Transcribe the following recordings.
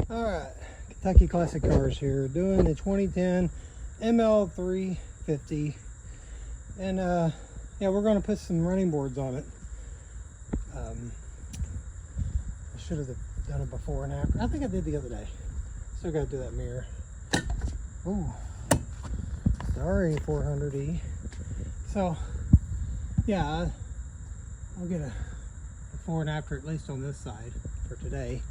Alright, Kentucky Classic Cars here, doing the 2010 ML350. And yeah, we're going to put some running boards on it. I should have done it before and after. I think I did the other day. Still got to do that mirror. Ooh, sorry 400E. So yeah, I'll get a before and after, at least on this side for today.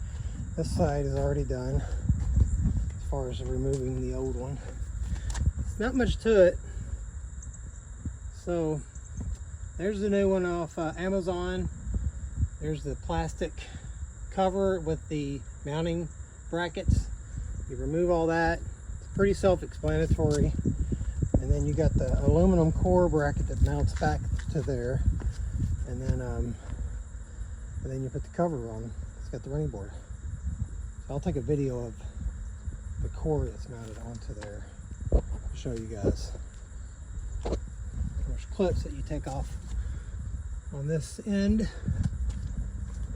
This side is already done as far as removing the old one. It's not much to it. So there's the new one off Amazon. There's the plastic cover with the mounting brackets. You remove all that. It's pretty self-explanatory. And then you got the aluminum core bracket that mounts back to there. And then you put the cover on. It's got the running board. So I'll take a video of the core that's mounted onto there to show you guys. There's clips that you take off on this end,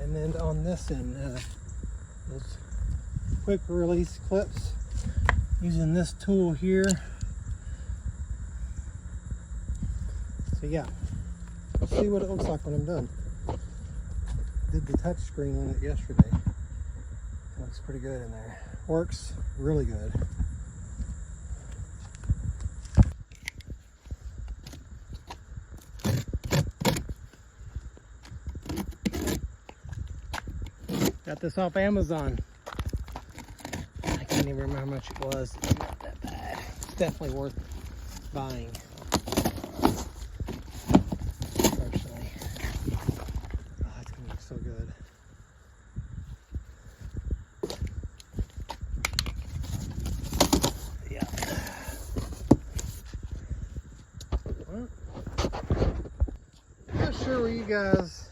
and then on this end, those quick release clips using this tool here. So yeah, let's see what it looks like when I'm done. Did the touch screen on it yesterday. Looks pretty good in there. Works really good. Got this off Amazon. I can't even remember how much it was. It's not that bad. It's definitely worth buying. Personally. Oh, it's gonna look so good. Not sure where you guys,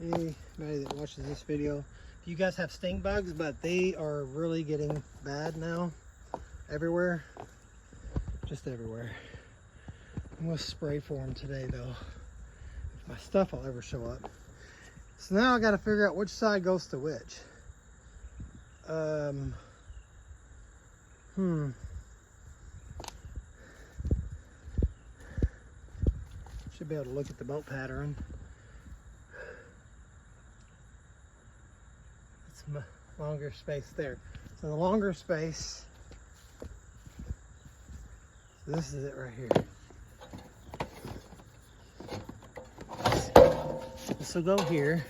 anybody that watches this video, if you guys have stink bugs, but they are really getting bad now. Everywhere. Just everywhere. I'm going to spray for them today though. If my stuff will ever show up. So now I got to figure out which side goes to which. Should be able to look at the bolt pattern. It's a longer space there. So the longer space, so this is it right here. This will go here.